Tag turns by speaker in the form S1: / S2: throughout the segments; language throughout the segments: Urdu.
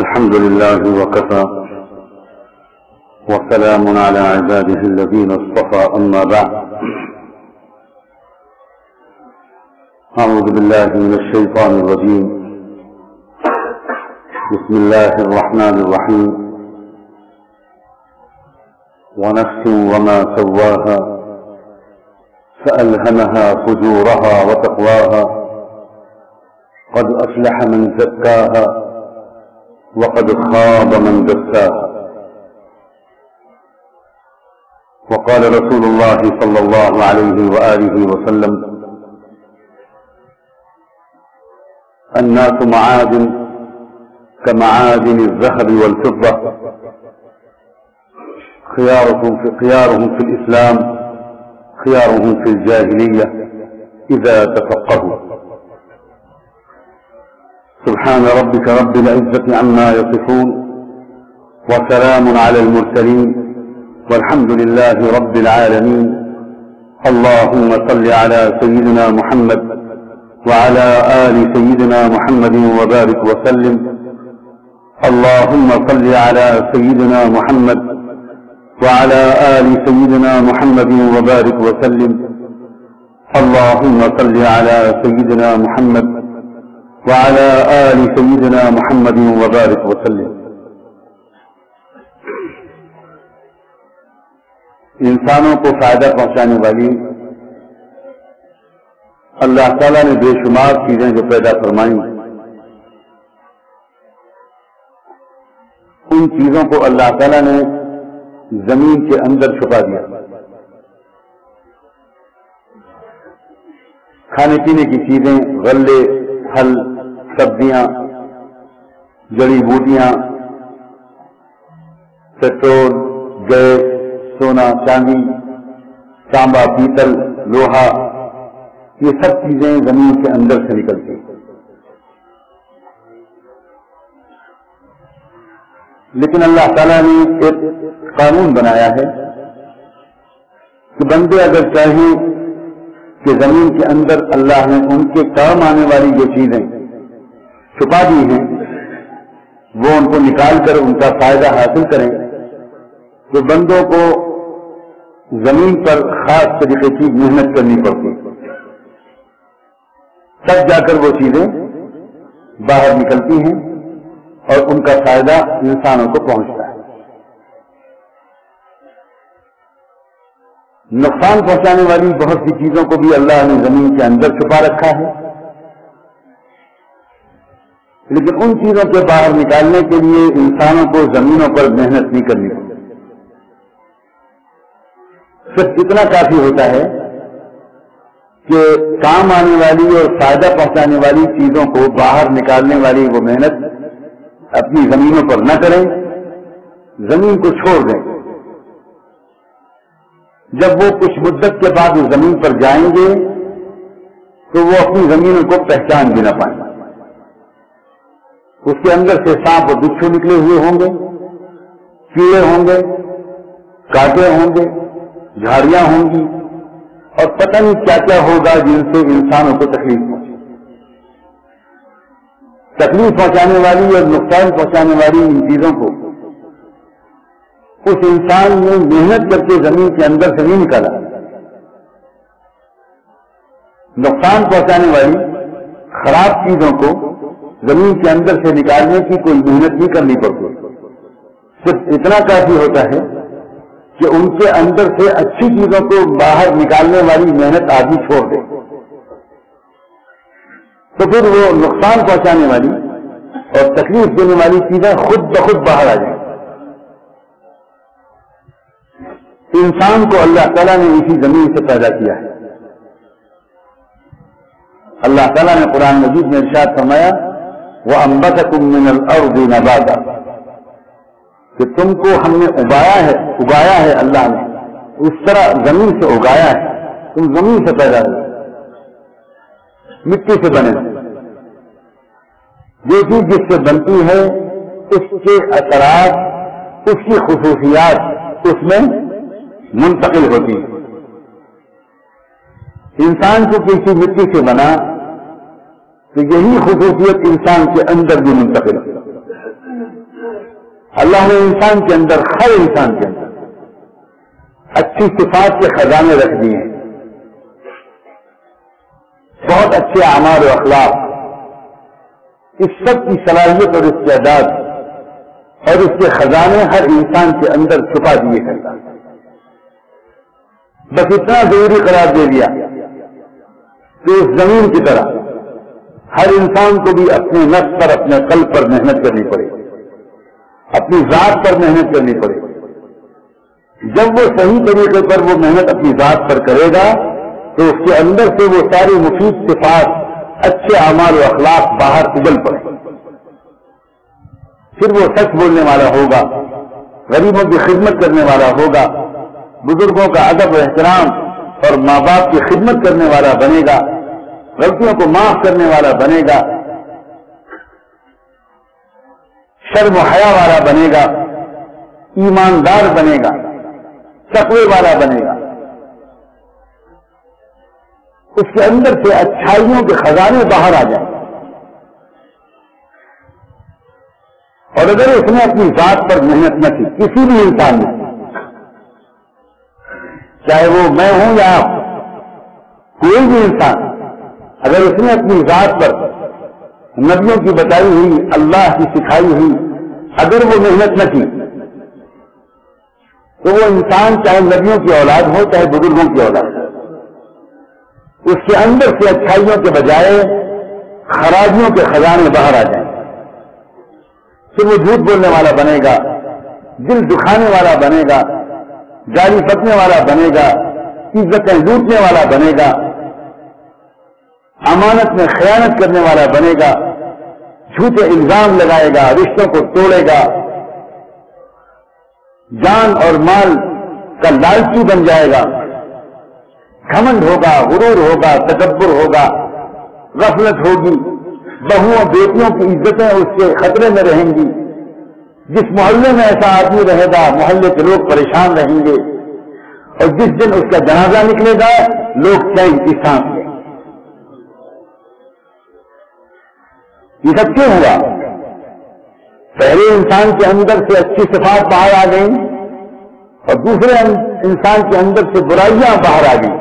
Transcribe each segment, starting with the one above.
S1: الحمد لله وكفى وسلام على عباده الذين اصطفى أما بعد أعوذ بالله من الشيطان الرجيم بسم الله الرحمن الرحيم ونفس وما سواها فألهمها فجورها وتقواها قد أفلح من زكاها وقد خاب من دساها وقال رسول الله صلى الله عليه وآله وسلم الناس معادن كمعادن الذهب والفضة خيارهم في الإسلام خيارهم في الجاهلية إذا تفقهوا. سبحان ربك رب العزة عما يصفون وسلام على المرسلين والحمد لله رب العالمين. اللهم صل على سيدنا محمد وعلى آل سيدنا محمد وبارك وسلم. اللهم صل على سيدنا محمد وعلى آل سيدنا محمد وبارك وسلم. اللهم صل على سيدنا محمد وعلى آل سيدنا محمد وبارك وسلم. انسانوں کو فائدہ پہنچانے والی اللہ تعالیٰ نے بے شمار چیزیں جو پیدا فرمائیں، ان چیزوں کو اللہ تعالیٰ نے زمین کے اندر چھپا دیا. کھانے پینے کی چیزیں، غلے، پھل، سبزیاں، جڑی بوٹیاں، پیٹرول، گیس، سونا، چاندی، تانبا، پیتل، لوہا، یہ سب چیزیں زمین کے اندر سے نکلتی. لیکن اللہ تعالیٰ نے ایک قانون بنایا ہے کہ بندے اگر چاہیں کہ زمین کے اندر اللہ نے ان کے کام آنے والی جو چیزیں چھپا دی ہیں وہ ان کو نکال کر ان کا فائدہ حاصل کریں، تو بندوں کو زمین پر خاص طریقے کی محنت کرنی پڑتی، تب جا کر وہ چیزیں باہر نکلتی ہیں اور ان کا فائدہ انسانوں کو پہنچتا ہے. نقصان پہنچانے والی بہت سی چیزوں کو بھی اللہ نے زمین کے اندر چھپا رکھا ہے، لیکن ان چیزوں کے باہر نکالنے کے لیے انسانوں کو زمینوں پر محنت نہیں کرنی پڑتی. صرف اتنا کافی ہوتا ہے کہ کام آنے والی اور فائدہ پہنچانے والی چیزوں کو باہر نکالنے والی وہ محنت اپنی زمینوں پر نہ کریں، زمین کو چھوڑ دیں. جب وہ کچھ مدت کے بعد اس زمین پر جائیں گے تو وہ اپنی زمینوں کو پہچان بھی نہ پائیں. اس کے اندر سے سانپ اور بچھو نکلے ہوئے ہوں گے، کیڑے ہوں گے، کانٹے ہوں گے، جھاڑیاں ہوں گی، اور پتہ نہیں کیا کیا ہوگا جن سے انسانوں کو تکلیف پہنچے. تکلیف پہنچانے والی اور نقصان پہنچانے والی ان چیزوں کو اس انسان نے محنت کر کے زمین کے اندر سے نہیں نکالا. نقصان پہنچانے والی خراب چیزوں کو زمین کے اندر سے نکالنے کی کوئی محنت نہیں کرنی پڑتی. صرف اتنا کافی ہوتا ہے کہ ان کے اندر سے اچھی چیزوں کو باہر نکالنے والی محنت آدمی چھوڑ دے، تو پھر وہ نقصان پہنچانے والی اور تکلیف دینے والی چیزیں خود بخود باہر آ جائیں. انسان کو اللہ تعالیٰ نے اسی زمین سے پیدا کیا ہے. اللہ تعالیٰ نے قرآن مجید میں ارشاد فرمایا وَأَنبَتَكُم مِّنَ الْأَرْضِ نَبَاتًا، کہ تم کو ہم نے اگایا ہے اللہ نے اس طرح زمین سے اگایا ہے. تم زمین سے پیدا ہوئے، مٹی سے بنے. جو چیز جس سے بنتی ہے اس کے اثرات، اس کی خصوصیات اس میں منتقل ہوتی ہے. انسان کو کسی مٹی سے بنا تو یہی خصوصیت انسان کے اندر بھی منتقل ہے. اللہ نے انسان کے اندر، ہر انسان کے اندر اچھی صفات کے خزانے رکھ دیے ہیں، بہت اچھے اعمال و اخلاق، اس سب کی صلاحیت اور استعداد اور اس کے خزانے ہر انسان کے اندر چھپا دیے کرتا ہے۔ بس اتنا ضروری قرار دے دیا کہ اس زمین کی طرح ہر انسان کو بھی اپنے نفس پر، اپنے قلب پر محنت کرنی پڑے، اپنی ذات پر محنت کرنی پڑے۔ جب وہ صحیح طریقے پر وہ محنت اپنی ذات پر کرے گا تو اس کے اندر سے وہ ساری مفید صفات، اچھے اعمال و اخلاق باہر اجل پڑے، پھر وہ سچ بولنے والا ہوگا، غریبوں کی خدمت کرنے والا ہوگا، بزرگوں کا ادب و احترام اور ماں باپ کی خدمت کرنے والا بنے گا، غلطیوں کو معاف کرنے والا بنے گا، شرم و حیا والا بنے گا، ایماندار بنے گا، تقوی والا بنے گا۔ اس کے اندر سے اچھائیوں کے خزانے باہر آ جائیں۔ اور اگر اس نے اپنی ذات پر محنت نہ کی، کسی بھی انسان نے، چاہے وہ میں ہوں یا آپ، کوئی بھی انسان، اگر اس نے اپنی ذات پر نبیوں کی بتائی ہوئی، اللہ کی سکھائی ہوئی اگر وہ محنت نہ کی تو وہ انسان چاہے نبیوں کی اولاد ہو چاہے بزرگوں کی اولاد ہو، اس کے اندر سے اچھائیوں کے بجائے خرابیوں کے خزانے باہر آ جائیں، پھر وہ جھوٹ بولنے والا بنے گا، دل دکھانے والا بنے گا، گالی پکنے والا بنے گا، عزتیں لوٹنے والا بنے گا، امانت میں خیانت کرنے والا بنے گا، جھوٹے الزام لگائے گا، رشتوں کو توڑے گا، جان اور مال کا لالچی بن جائے گا، گھمنڈ ہوگا، غرور ہوگا، تکبر ہوگا، غفلت ہوگی، بہوؤں بیٹیوں کی عزتیں اس کے خطرے میں رہیں گی۔ جس محلے میں ایسا آدمی رہے گا محلے کے لوگ پریشان رہیں گے، اور جس دن اس کا جنازہ نکلے گا لوگ چین کی سانس لیں۔ یہ سب کیوں ہوا؟ پہلے انسان کے اندر سے اچھی صفات باہر آ گئیں اور دوسرے انسان کے اندر سے برائیاں باہر آ گئیں۔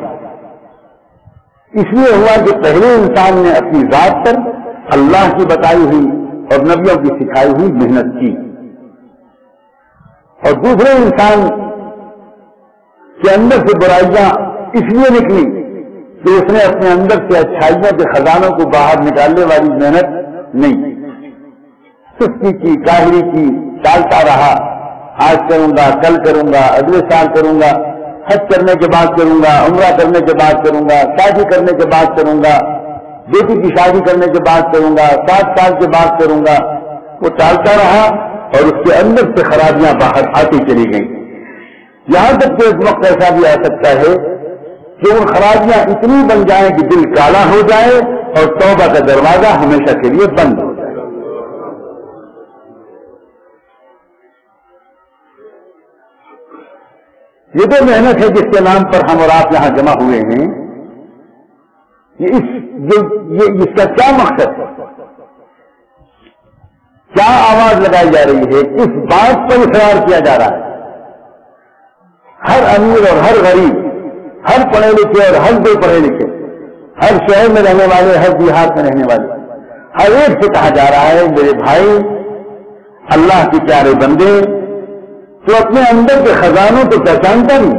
S1: اس لیے ہوا کہ پہلے انسان نے اپنی ذات پر اللہ کی بتائی ہوئی اور نبیوں کی سکھائی ہوئی محنت کی، اور دوسرے انسان کے اندر سے برائیاں اس لیے نکلی کہ اس نے اپنے اندر سے اچھائیوں کے خزانوں کو باہر نکالنے والی محنت نہیں، سستی کی، کاہلی کی، ٹالتا رہا، آج کروں گا، کل کروں گا، اگلے سال کروں گا، حج کرنے کے بعد کروں گا، عمرہ کرنے کے بعد کروں گا، شادی کرنے کے بعد کروں گا، بیٹی کی شادی کرنے کے بعد کروں گا، 7 سال کے بعد کروں گا۔ وہ ٹالتا رہا اور اس کے اندر سے خرابیاں باہر آتی چلی گئیں، یہاں تک کہ ایک وقت ایسا بھی آ سکتا ہے کہ وہ خرابیاں اتنی بن جائیں کہ دل کالا ہو جائے اور توبہ کا دروازہ ہمیشہ کے لیے بند ہو جائے۔ یہ تو محنت ہے جس کے نام پر ہم اور آپ یہاں جمع ہوئے ہیں، اس کا کیا مقصد ہے؟ کیا آواز لگائی جا رہی ہے؟ کس بات پر اصرار کیا جا رہا ہے؟ ہر امیر اور ہر غریب، ہر پڑھے لکھے اور ہر بے پڑھے لکھے، ہر شہر میں رہنے والے، ہر دیہات میں رہنے والے، ہر ایک سے کہا جا رہا ہے میرے بھائی، اللہ کے پیارے بندے، تو اپنے اندر کے خزانوں کو پہچانتا نہیں،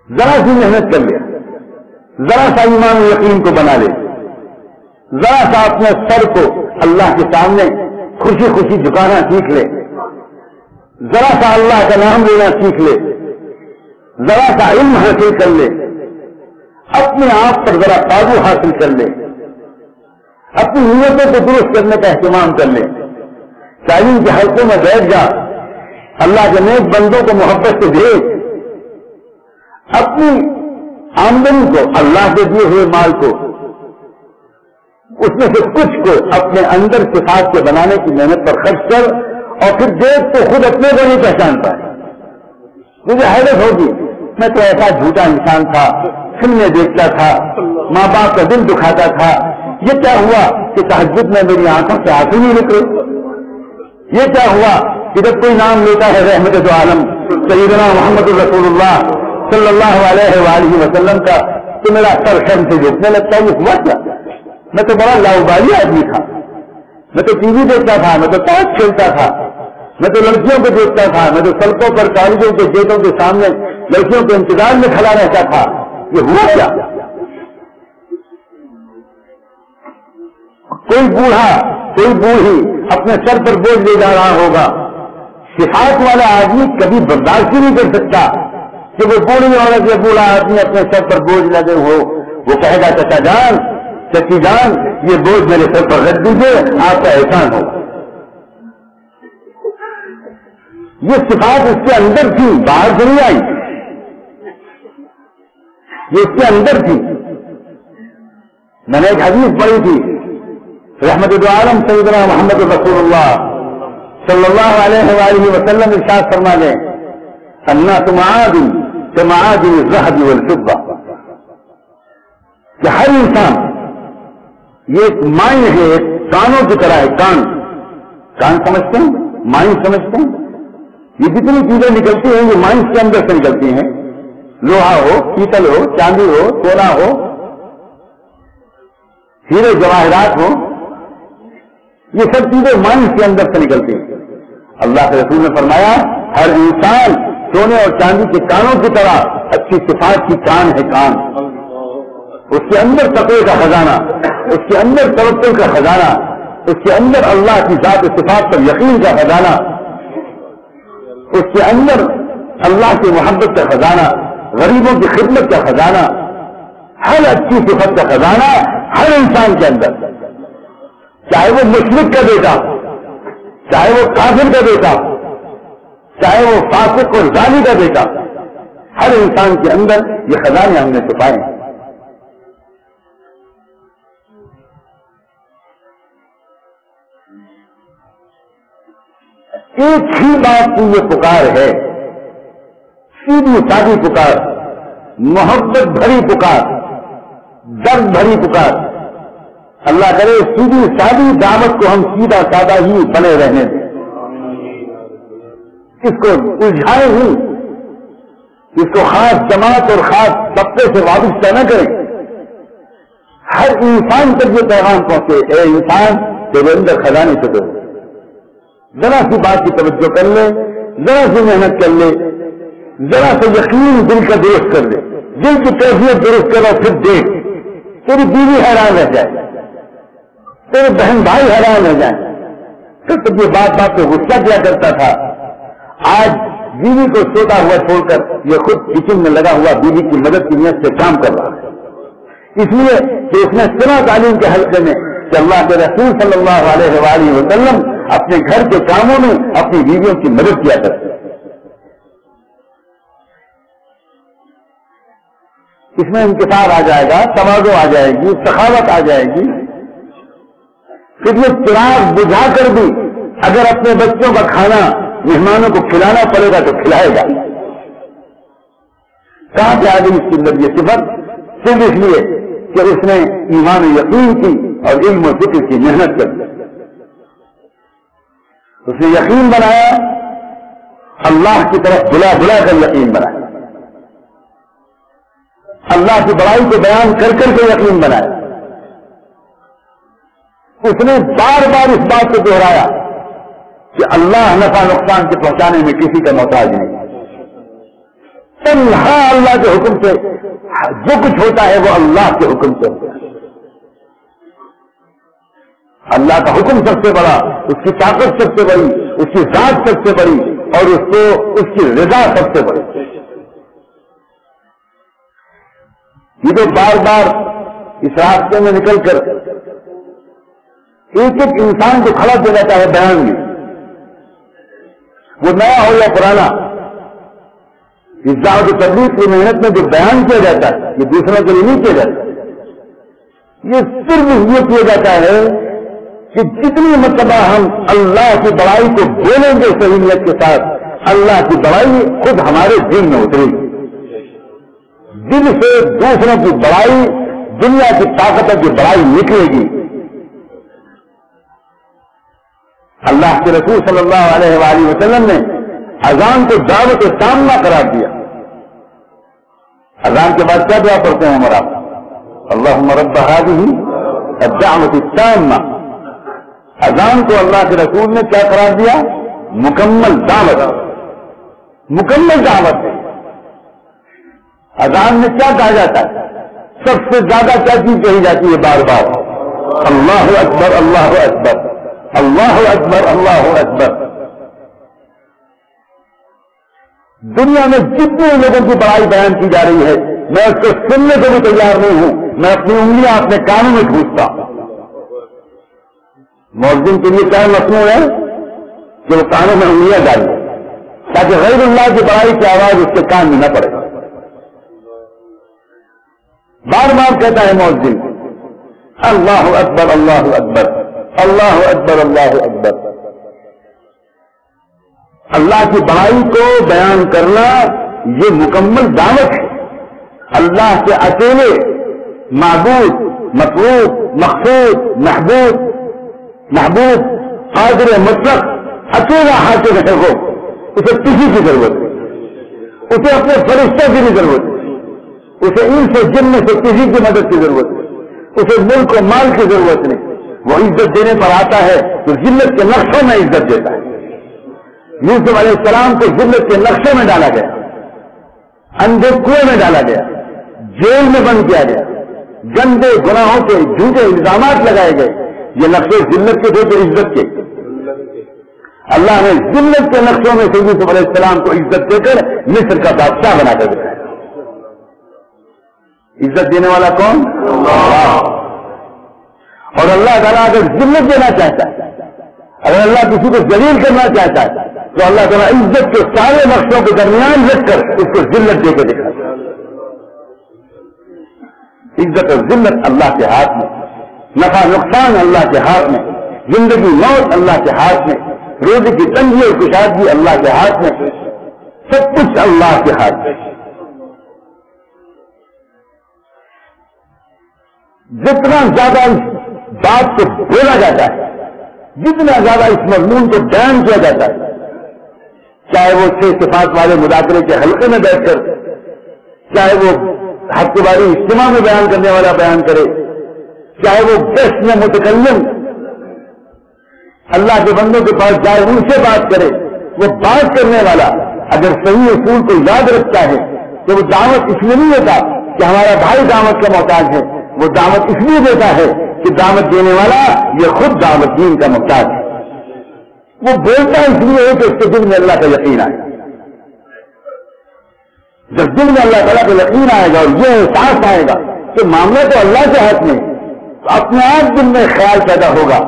S1: ذرا سی محنت کر لے، ذرا سا ایمان و یقین کو بنا لے، ذرا سا اپنے سر کو اللہ کے سامنے خوشی خوشی جھکانا سیکھ لے، ذرا سا اللہ کا نام لینا سیکھ لے، ذرا سا علم حاصل کر لے، اپنے آپ پر ذرا قابو حاصل کر لے، اپنی نیتوں کو درست کرنے کا اہتمام کر لے، تعلیم کے حلقوں میں بیٹھ جا، اللہ کے نیک بندوں کو محبت سے بھیج، اپنی آمدنی کو، اللہ کے دیے ہوئے مال کو، اس میں سے کچھ کو اپنے اندر صفات کے بنانے کی محنت پر خرچ کر، اور پھر دیکھ تو خود اپنے کو نہیں پہچانتا ہے۔ مجھے حیرت ہوگی، میں تو ایسا جھوٹا انسان تھا، فلمیں دیکھتا تھا، ماں باپ کا دل دکھاتا تھا، یہ کیا ہوا کہ تہجد میں میری آنکھوں سے آنسو نہیں نکلے، یہ کیا ہوا کہ جب کوئی نام لیتا ہے رحمت دو عالم سیدنا محمد رسول اللہ صلی اللہ علیہ وآلہ وسلم کا تو میرا سر شرم سے جھکنے لگتا ہے. یہ ہوا کیا؟ میں تو بڑا لاؤبالی آدمی تھا, میں تو ٹی وی دیکھتا تھا, میں تو تاش کھیلتا تھا, میں تو لڑکیوں کو دیکھتا تھا, میں تو سڑکوں پر کالجوں کے گیٹوں کے سامنے لڑکیوں کے انتظار میں کھڑا رہتا تھا. یہ ہوا کیا؟ کوئی بوڑھا کوئی بوڑھی اپنے سر پر بوجھ لے جا رہا ہوگا, صفات والا آدمی کبھی برداشت نہیں کر سکتا کہ وہ بوڑھی عورت یا بوڑھا آدمی اپنے سر پر بوجھ لگے ہو. وہ کہے گا چچا جان چچی جان یہ بوجھ میرے سر پر رکھ دیجیے, آپ کا احسان ہوگا. یہ صفات اس کے اندر تھی, باہر سے نہیں آئی, یہ اس کے اندر تھی. میں نے ایک حدیث پڑھی تھی, رحمت دو عالم سیدنا محمد رسول اللہ صلی اللہ علیہ وآلہ وسلم ارشاد فرما دیں الناس معادن كمعادن الذهب والفضة, کہ ہر انسان یہ ایک مائن ہے, ایک کانوں کی طرح ہے. کان سمجھتے ہیں, مائن سمجھتے ہیں. یہ جتنی چیزیں نکلتی ہیں یہ مائنس کے اندر سے نکلتی ہیں, لوہا ہو, پیتل ہو, چاندی ہو, سونا ہو, ہیرے جواہرات ہو, یہ سب چیزیں مائنس کے اندر سے نکلتی ہیں. اللہ کے رسول نے فرمایا ہر انسان سونے اور چاندی کے کانوں کی طرح اچھی صفات کی کان ہے. کان اس کے اندر تقوی کا خزانہ, اس کے اندر توکل کا خزانہ, اس کے اندر اللہ کی ذات و صفات پر یقین کا خزانہ, اس کے اندر اللہ کی محبت کا خزانہ, غریبوں کی خدمت کا خزانہ, ہر اچھی صفت کا خزانہ ہر انسان کے اندر, چاہے وہ مشرک کا بیٹا, چاہے وہ کافر کا بیٹا, چاہے وہ فاسق اور ظالم کا بیٹا, ہر انسان کے اندر یہ خزانے ہم نے چھپائے ہیں. ایک ہی بات کی یہ پکار ہے, سیدھی سادی پکار, محبت بھری پکار, درد بھری پکار. اللہ کرے سیدھی سادی دعوت کو ہم سیدھا سادہ ہی بنے رہنے دیں, اس کو الجھائیں نہیں, اس کو خاص جماعت اور خاص طبقے سے وابستہ نہ کریں. ہر انسان تک یہ پیغام پہنچے, اے انسان تیرے اندر خزانے سے دو, ذرا سی بات کی توجہ کر لے, ذرا سی محنت کر لے, ذرا سے یقین دل کا درست کر لے, دل کی کیفیت درست کرو, پھر دیکھ تیری بیوی حیران رہ جائے, تیرے بہن بھائی حیران رہ جائیں. پھر تب یہ بات پہ غصہ کیا کرتا تھا, آج بیوی کو سوتا ہوا چھوڑ کر یہ خود کچن میں لگا ہوا بیوی کی مدد کی نیت سے کام کر رہا ہے, اس لیے کہ اس نے سنا تعلیم کے حلقے میں کہ اللہ کے رسول صلی اللہ علیہ وآلہ وسلم اپنے گھر کے کاموں میں اپنی بیویوں کی مدد کیا کرتے. اس میں انکسار آ جائے گا, تواضع آ جائے گی, سخاوت آ جائے گی. پھر یہ چراغ بجھا کر بھی اگر اپنے بچوں کا کھانا مہمانوں کو کھلانا پڑے گا تو کھلائے گا. کہاں سے آ گئی اس کی اندر یہ صفت؟ صرف اس لیے کہ اس نے ایمان یقین کی اور علم و ذکر کی محنت کر دی. اس نے یقین بنایا, اللہ کی طرف بلا بلا کر یقین بنایا, اللہ کی بڑائی کو بیان کر کر کے یقین بنایا. اس نے بار بار اس بات کو دہرایا کہ اللہ نفع نقصان کے پہنچانے میں کسی کا محتاج نہیں. تنہا اللہ کے حکم سے جو کچھ ہوتا ہے وہ اللہ کے حکم سے ہوتا ہے. اللہ کا حکم سب سے بڑا, اس کی طاقت سب سے بڑی, اس کی ذات سب سے بڑی, اور اس کی رضا سب سے بڑی. یہ تو بار بار اس راستے میں نکل کر ایک ایک انسان کو کھڑا کیا جاتا ہے بیان میں, وہ نیا ہو یا پرانا, اس دعوت و تبلیغ کی محنت میں جو بیان کیا جاتا ہے یہ دوسروں کے لیے نہیں کیا جاتا. یہ صرف یہ کیا جاتا ہے کہ جتنی مرتبہ ہم اللہ کی بڑائی کو بولیں گے صحیح نیت کے ساتھ, اللہ کی بڑائی خود ہمارے دل میں اترے گی. دل سے دوسروں کی بڑائی, دنیا کی طاقتوں کی بڑائی نکلے گی. اللہ کے رسول صلی اللہ علیہ وآلہ وسلم نے اذان کو دعوت تامہ قرار دیا. اذان کے بعد کیا دعا پڑھتے ہیں ہمارا؟ اللہم رب هذه الدعوۃ التامہ. اذان کو اللہ کے رسول نے کیا قرار دیا؟ مکمل دعوت. مکمل دعوت ہے. اذان میں کیا کہا جاتا ہے؟ سب سے زیادہ کیا چیز کہی جاتی ہے بار بار؟ اللہ اکبر اللہ اکبر اللہ اکبر اللہ اکبر. دنیا میں جتنے لوگوں کی بڑائی بیان کی جا رہی ہے میں اس کو سننے کو بھی تیار نہیں ہوں. میں اپنی انگلیاں اپنے کانوں میں ٹھوستا ہوں. مؤذن کے لیے کیا مصنوع ہے کہ وہ کانوں میں انگلیاں ڈالیں تاکہ غیر اللہ کی بڑائی کی آواز اس کے کان میں نہ پڑے. بار بار کہتا ہے مؤذن اللہ اکبر اللہ اکبر اللہ اکبر اللہ اکبر. اللہ کی بڑائی کو بیان کرنا یہ مکمل دعوت ہے. اللہ کے اکیلے معبود مطلوب مقصود محبوب قادر مطلق اکیلا حاکم ہے. وہ اسے کسی کی ضرورت نہیں. اسے اپنے فرشتوں کی بھی ضرورت نہیں. اسے ان سے جن میں سے کسی کی مدد کی ضرورت نہیں. اسے ملک و مال کی ضرورت نہیں. وہ عزت دینے پر آتا ہے تو ذلت کے نقشوں میں عزت دیتا ہے. یوسف علیہ السلام کو ذلت کے نقشوں میں ڈالا گیا, اندھے کنویں میں ڈالا گیا, جیل میں بند کیا گیا, گندے گناہوں کے جھوٹے الزامات لگائے گئے. یہ نقشے ذلت کے تھے کہ عزت کے؟ اللہ نے ذلت کے نقشوں میں سے یوسف علیہ السلام کو عزت دے کر مصر کا بادشاہ بنا کر دیا. عزت دینے والا کون؟ اللہ. اور اللہ تعالیٰ اگر ذلت دینا چاہتا ہے, اگر اللہ کسی کو ذلیل کرنا چاہتا ہے تو اللہ تعالیٰ عزت کے سارے نقشوں کے درمیان رکھ کر اس کو ذلت دے کے دکھاتا ہے. عزت اور ذلت اللہ کے ہاتھ میں, نفع نقصان اللہ کے ہاتھ میں, زندگی موت اللہ کے ہاتھ میں, روزی کی تنگی اور کشادگی اللہ کے ہاتھ میں, سب کچھ اللہ کے ہاتھ میں. جتنا زیادہ اس بات کو بولا جاتا ہے, جتنا زیادہ اس مضمون کو بیان کیا جاتا ہے, چاہے وہ 6 صفات والے مذاکرے کے حلقے میں بیٹھ کر, چاہے وہ ہفتے واری اجتماع میں بیان کرنے والا بیان کرے, چاہے وہ گیسٹ میں متکلم اللہ کے بندوں کے پاس جائے ان سے بات کرے, وہ بات کرنے والا اگر صحیح اصول کو یاد رکھتا ہے تو وہ دعوت اس لیے نہیں دیتا کہ ہمارا بھائی دعوت کا محتاج ہے, وہ دعوت اس لیے دیتا ہے کہ دعوت دینے والا یہ خود دعوت دین کا محتاج ہے. وہ بولتا اس لیے ہے کہ اس کے دل میں اللہ کا یقین آئے. جب دل میں اللہ تعالیٰ کا یقین آئے گا اور یہ احساس آئے گا کہ معاملہ تو اللہ کے ہاتھ میں, تو اپنے آپ دل میں خیال پیدا ہوگا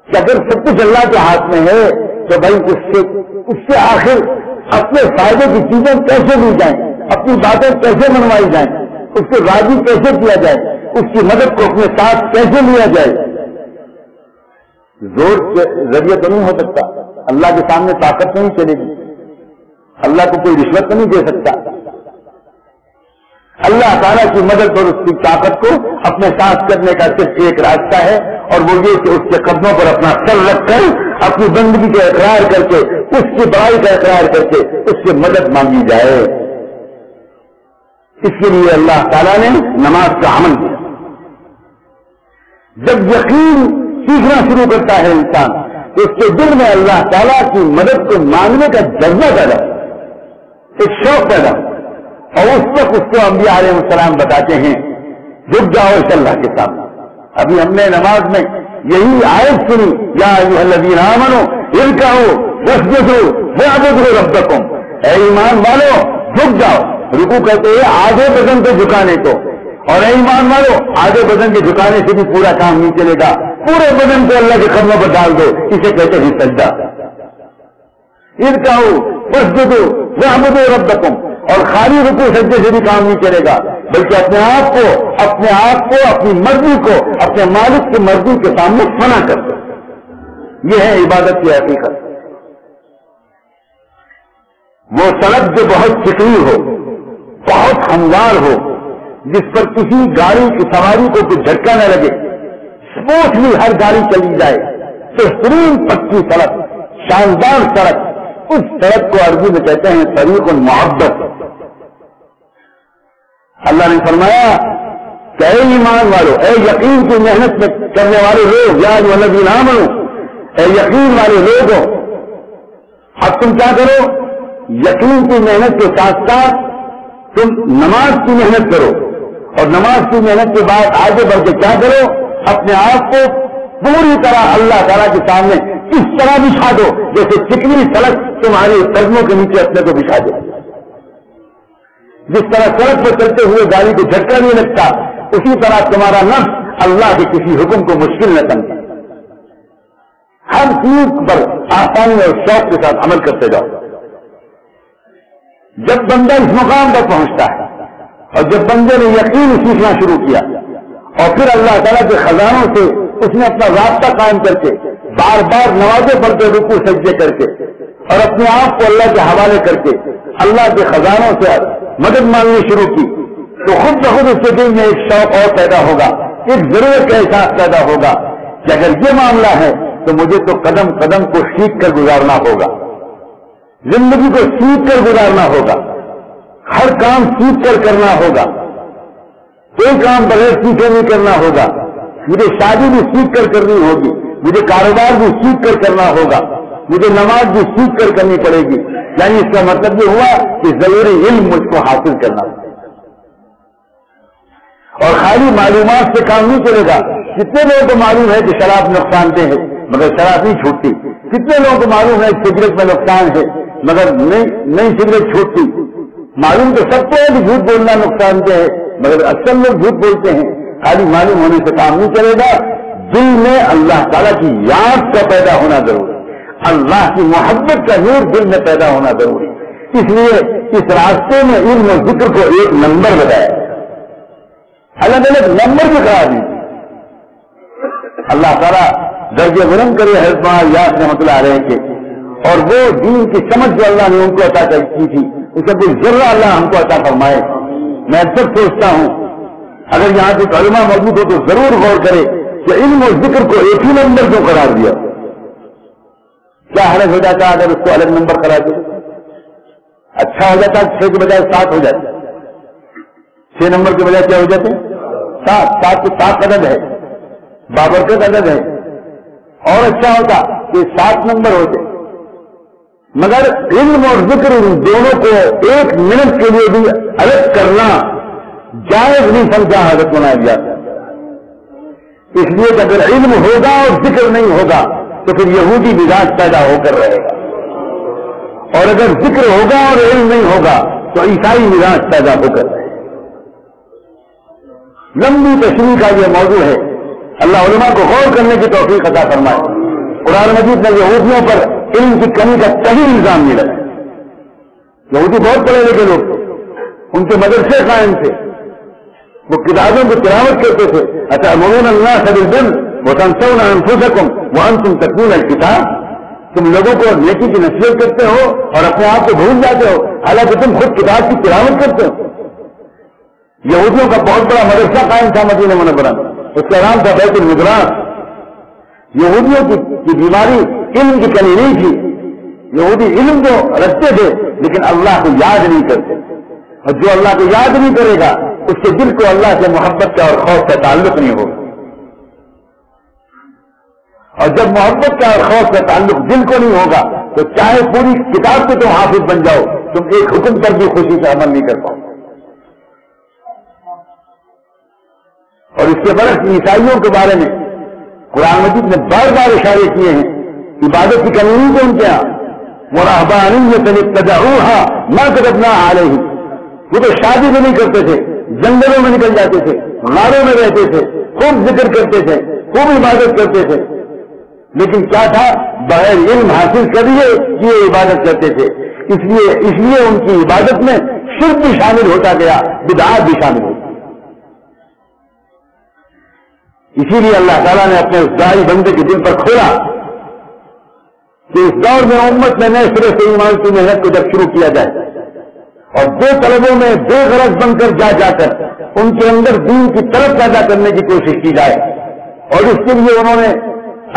S1: کہ اگر سب کچھ اللہ کے ہاتھ میں ہے تو بھائی اس سے آخر اپنے فائدے کی چیزیں کیسے لی جائیں, اپنی باتیں کیسے منوائی جائیں, اس کو راضی کیسے کیا جائے, اس کی مدد کو اپنے ساتھ کیسے لیا جائے. زور کے ذریعے تو نہیں ہو سکتا, اللہ کے سامنے طاقت نہیں چلے گی, اللہ کو کوئی رشوت تو نہیں دے سکتا. اللہ تعالیٰ کی مدد اور اس کی طاقت کو اپنے ساتھ کرنے کا صرف ایک راستہ ہے, اور وہ یہ کہ اس کے قدموں پر اپنا سر رکھ کر اپنی بندگی کا اقرار کر کے, اس کی بڑائی کا اقرار کر کے اس سے مدد مانگی جائے. اس کے لیے اللہ تعالیٰ نے نماز کا عمل کیا. جب یقین سیکھنا شروع کرتا ہے انسان تو اس کے دل میں اللہ تعالیٰ کی مدد کو مانگنے کا جذبہ پیدا, ایک شوق پیدا, اور اس وقت اس کو انبیاء علیہ السلام بتاتے ہیں جھک جاؤ اس اللہ کے سامنے. ابھی ہم نے نماز میں یہی آیت سنی, یا ایھا الذین آمنوا ارکعوا واسجدوا واعبدوا ربکم, اے ایمان والو جھک جاؤ. رکوع کہتے ہیں آدھے بدن کو جھکانے کو, اور اے ایمان والو آدھے بدن کے جھکانے سے بھی پورا کام نہیں چلے گا, پورے بدن کو اللہ کے قدموں پر ڈال دو, اسے کہتے ہیں سجدہ. ارکعوا واسجدوا واعبدوا ربکم, اور خالی رکوع سجدے سے بھی کام نہیں چلے گا, بلکہ اپنے آپ کو اپنی مرضی کو اپنے مالک کی مرضی کے سامنے فنا کر دو. یہ ہے عبادت کی حقیقت. وہ سڑک جو بہت چکنی ہو, بہت ہموار ہو, جس پر کسی گاڑی کی سواری کو کوئی جھٹکا نہ لگے, اسموتھلی ہر گاڑی چلی جائے, بہترین پکی سڑک، شاندار سڑک، اس سڑک کو عربی میں کہتے ہیں طریق المحبت۔ اللہ نے فرمایا کہ اے ایمان والو، اے یقین کی محنت میں کرنے والے لوگ، یا الذین آمنو، اے یقین والے لوگوں، اب تم کیا کرو؟ یقین کی محنت کے ساتھ ساتھ تم نماز کی محنت کرو، اور نماز کی محنت کے بعد آگے بڑھ کے کیا کرو؟ اپنے آپ کو پوری طرح اللہ تعالیٰ کے سامنے اس طرح بچھا دو جیسے چکنی سڑک تمہارے قدموں کے نیچے اپنے کو بچھا دو۔ جس طرح سڑک پر چلتے ہوئے گاڑی کو جھٹکا نہیں لگتا، اسی طرح تمہارا نفس اللہ کے کسی حکم کو مشکل نہ سمجھے، ہر چیز پر آسانی اور شوق کے ساتھ عمل کرتے جاؤ۔ جب بندہ اس مقام پر پہنچتا ہے اور جب بندے نے یقین سیکھنا شروع کیا اور پھر اللہ تعالیٰ کے خزانوں سے اس نے اپنا رابطہ قائم کر کے بار بار نمازیں پڑھ کے رکوع سجدے کر کے اور اپنے آپ کو اللہ کے حوالے کر کے اللہ کے خزانوں سے مدد مانگنی شروع کی، تو خود بخود اس کے دل میں ایک شوق اور پیدا ہوگا، ایک ضرورت کا احساس پیدا ہوگا کہ اگر یہ معاملہ ہے تو مجھے تو قدم قدم کو سیکھ کر گزارنا ہوگا، زندگی کو سیکھ کر گزارنا ہوگا، ہر کام سیکھ کر کرنا ہوگا، کوئی کام بغیر سیکھے نہیں کرنا ہوگا، مجھے شادی بھی سیکھ کر کرنی ہوگی، مجھے کاروبار بھی سیکھ کر کرنا ہوگا، مجھے نماز بھی سیکھ کر کرنی پڑے گی۔ یعنی اس کا مطلب یہ ہوا کہ ضروری علم مجھ کو حاصل کرنا ہوگا، اور خالی معلومات سے کام نہیں چلے گا۔ کتنے لوگوں کو معلوم ہے کہ شراب نقصان دہ ہے مگر شراب نہیں چھوٹتی، کتنے لوگوں کو معلوم ہے سگریٹ میں نقصان ہے مگر نہیں سگریٹ چھوٹتی، معلوم تو سب کو ہے کہ جھوٹ بولنا نقصان دہ ہے مگر اکثر لوگ جھوٹ بولتے ہیں۔ خالی معلوم ہونے سے کام نہیں چلے گا، دل میں اللہ تعالیٰ کی یاد کا پیدا ہونا ضروری، اللہ کی محبت کا نور دل میں پیدا ہونا ضروری۔ اس لیے اس راستے میں علم و ذکر کو ایک نمبر بتایا، الگ الگ نمبر بھی کرا دیجیے۔ اللہ تعالیٰ درجہ بلند کرے حضرت یاس رحمۃ اللہ علیہ کے، اور وہ دین کی سمجھ جو اللہ نے ان کو عطا کی تھی اسے کوئی ذرہ اللہ ہم کو عطا فرمائے۔ میں اکثر سوچتا ہوں اگر یہاں کے علماء موجود ہو تو ضرور غور کرے کہ علم و ذکر کو ایک ہی نمبر کیوں قرار دیا؟ کیا حرج ہو جاتا اگر اس کو الگ نمبر قرار دے؟ اچھا ہو جاتا 6 کے بجائے 7 ہو جاتا، 6 نمبر کے بجائے کیا ہو جاتے 7 تو 7 عدد ہے، بابرکت عدد ہے، اور اچھا ہوتا کہ 7 نمبر ہوتے، مگر علم اور ذکر ان دونوں کو 1 منٹ کے لیے بھی الگ کرنا جائز نہیں سمجھا حضرت بنایا جاتا۔ اس لیے کہ اگر علم ہوگا اور ذکر نہیں ہوگا تو پھر یہودی مزاج پیدا ہو کر رہے گا، اور اگر ذکر ہوگا اور علم نہیں ہوگا تو عیسائی مزاج پیدا ہو کر رہے گا۔ لمبی تشریح کا یہ موضوع ہے، اللہ علماء کو غور کرنے کی توفیق عطا فرمائے۔ قرآن مجید نے یہودیوں پر علم کی کمی کا صحیح الزام نہیں لگا۔ یہودی بہت پڑھے لکھے لوگ تھے، ان کے مدرسے قائم تھے، وہ کتابوں کو تلاوت کرتے تھے، اتأمرون الناس بالبر وتنسون انفسکم وانتم تتلون الکتاب، تم لوگوں کو نیکی کی نصیحت کرتے ہو اور اپنے آپ کو بھول جاتے ہو حالانکہ تم خود کتاب کی تلاوت کرتے ہو۔ یہودیوں کا بہت بڑا مدرسہ قائم تھا مدینہ منورہ میں، اس کا نام تھا بیت المدراس۔ یہودیوں کی بیماری علم کی کمی نہیں تھی، یہودی علم تو رکھتے تھے لیکن اللہ کو یاد نہیں کرتے، اور جو اللہ کو یاد نہیں کرے گا اس کے دل کو اللہ سے محبت کا اور خوف کا تعلق نہیں ہوگا، اور جب محبت کا اور خوف کا تعلق دل کو نہیں ہوگا تو چاہے پوری کتاب سے تم حافظ بن جاؤ، تم ایک حکم پر بھی خوشی سے عمل نہیں کر پاؤ۔ اور اس کے برعکس عیسائیوں کے بارے میں قرآن مجید نے بار بار اشارے کیے ہیں، عبادت کی کمی نہیں تو ان کے یہاں وَرَهْبَانِيَّةً ابْتَدَعُوهَا مَا كَتَبْنَاهَا عَلَيْهِمْ، وہ تو شادی بھی نہیں کرتے تھے، جنگلوں میں نکل جاتے تھے، غاروں میں رہتے تھے، خوب ذکر کرتے تھے، خوب عبادت کرتے تھے، لیکن کیا تھا بغیر علم حاصل کریے یہ عبادت کرتے تھے، اس لیے ان کی عبادت میں شرک بھی شامل ہوتا گیا، بدعات بھی شامل ہوتی۔ اسی لیے اللہ تعالیٰ نے اپنے اس داعی بندے کے دل پر کھولا کہ اس دور میں امت میں نئے سرے سے ایمان کی محنت کو جب شروع کیا جائے اور بے طلبوں میں بے غرض بن کر جا کر ان کے اندر دین کی طرف پیدا کرنے کی کوشش کی جائے، اور اس کے لیے انہوں نے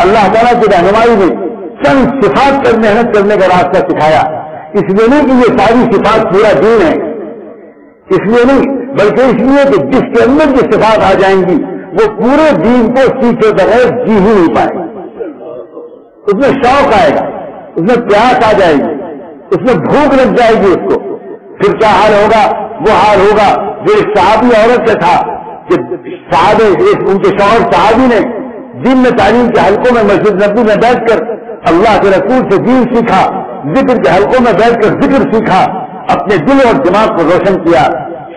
S1: اللہ تعالیٰ کی رہنمائی میں چند صفات پر محنت کرنے کا راستہ سکھایا. اس لیے نہیں کہ یہ ساری صفات پورا دین ہے، اس لیے نہیں، بلکہ اس لیے کہ جس کے اندر یہ صفات آ جائیں گی وہ پورے دین کو سیکھے بغیر جی ہی نہیں پائے. اس میں شوق آئے گا، اس میں پیاس آ جائے گی، اس میں بھوک لگ جائے گی اس کو. پھر کیا حال ہوگا؟ وہ حال ہوگا جو ایک صحابی عورت کا تھا کہ صحابے ان کے شوہر صحابی نے دین میں تعلیم کے حلقوں میں مسجد نبی میں بیٹھ کر اللہ کے رسول سے دین سیکھا، ذکر کے حلقوں میں بیٹھ کر ذکر سیکھا، اپنے دل اور دماغ کو روشن کیا.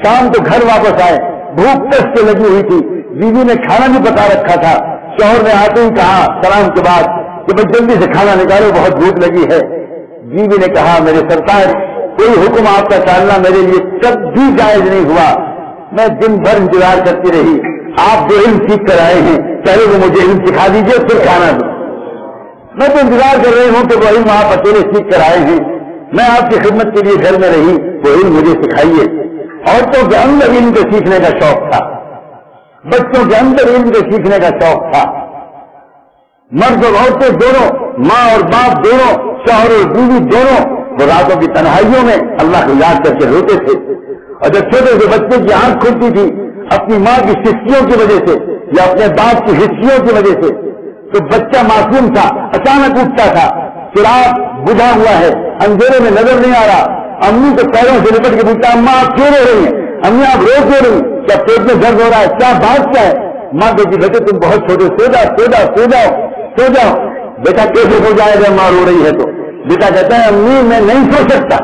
S1: شام کو گھر واپس آئے، بھوک تس سے لگی ہوئی تھی، بیوی نے کھانا بھی پکا رکھا تھا. شوہر نے آتے ہی کہا سلام کے بعد کہ بھائی جلدی سے کھانا نکالو، بہت بھوک لگی ہے. بیوی نے کہا میرے سرکار کوئی حکم آپ کا ٹالنا میرے لیے کبھی جائز نہیں ہوا. میں دن بھر انتظار کرتی رہی، آپ جو علم سیکھ کر آئے ہیں پہلے وہ مجھے علم سکھا دیجیے پھر کھانا دو. میں تو انتظار کر رہی ہوں کہ وہ علم آپ اکیلے سیکھ کر آئے ہیں، میں آپ کی خدمت کے لیے گھر میں رہی، وہ علم مجھے سکھائیے. عورتوں کے اندر علم کے سیکھنے کا شوق تھا، بچوں کے اندر علم کے سیکھنے کا شوق تھا. مرد اور عورتیں دونوں، ماں اور باپ دونوں، شوہر اور بیوی دونوں، وہ راتوں کی تنہائیوں میں اللہ کو یاد کر کے روتے تھے. اور جب چھوٹے سے بچے کی آنکھ کھلتی تھی اپنی ماں کی سسکیوں کی وجہ سے یا اپنے باپ کی ہچکیوں کی وجہ سے، تو بچہ معصوم تھا، اچانک اٹھتا تھا، چراغ بجھا ہوا ہے، اندھیرے میں نظر نہیں آ رہا. امی تو پیروں سے لپٹ کے پوچھتا اماں آپ کیوں رو رہی ہیں، امی آپ رو کیوں رہی، کیا پیٹ میں درد ہو رہا ہے، کیا بات کیا ہے؟ ماں کہتی بیٹے تم بہت چھوٹے، سو جاؤ سو جاؤ سو جاؤ سو جاؤ. بیٹا کیسے سو جائے گا ماں رو رہی ہے تو؟ بیٹا کہتا ہے امی میں نہیں سو سکتا.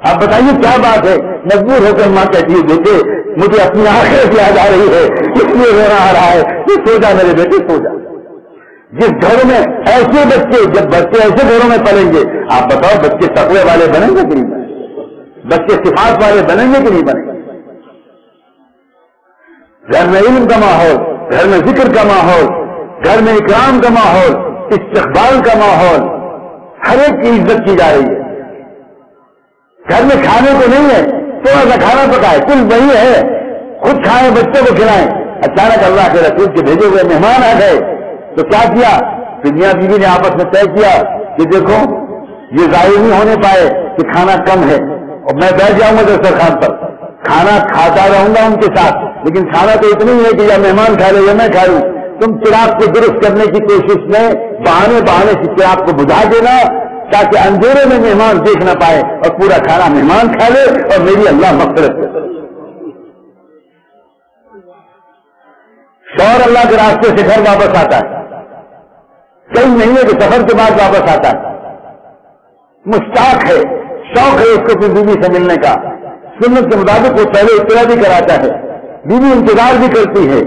S1: آپ بتائیے کیا بات ہے؟ مجبور ہو کر ماں کہتی ہے بیٹے مجھے اپنی آخرت یاد آ رہی ہے اس لیے رونا آ رہا ہے، تو سو جا میرے بیٹے سو جا. جس گھر میں ایسے بچے، جب بچے ایسے گھروں میں پلیں گے، آپ بتاؤ بچے تقوی والے بنیں گے کہ نہیں بنیں گے؟ بچے صفات والے بنیں گے کہ نہیں بنیں گے؟ گھر میں علم کا ماحول، گھر میں ذکر کا ماحول، گھر میں اکرام کا ماحول، استقبال کا ماحول، ہر ایک کی عزت کی جا رہی ہے. گھر میں کھانے کو نہیں ہے، تھوڑا سا کھانا پکائے کل وہی ہے، خود کھائیں بچوں کو کھلائیں. اچانک اللہ کے رسول کے بھیجے ہوئے مہمان آ گئے تو کیا کیا؟ میاں بیوی نے آپس میں طے کیا کہ دیکھو یہ ظاہر نہیں ہونے پائے کہ کھانا کم ہے اور میں بیٹھ جاؤں گا دسترخوان پر، کھانا کھاتا رہوں گا ان کے ساتھ، لیکن کھانا تو اتنا ہی ہے کہ یا مہمان کھا لے یا میں کھا لوں. تم چراغ کو درست کرنے کی کوشش میں بہانے سے چراغ کو بجھا دینا تاکہ اندھیرے میں مہمان دیکھ نہ پائے اور پورا کھانا مہمان کھا لے اور میری اللہ مغفرت کرے. شوہر اللہ کے راستے سے گھر واپس آتا ہے، کئی مہینے کے سفر کے بعد واپس آتا ہے، مشتاق ہے، شوق ہے اس کو اپنی بیوی سے ملنے کا. سنت کے مطابق وہ پہلے اطلاع بھی کراتا ہے، بیوی انتظار بھی کرتی ہے،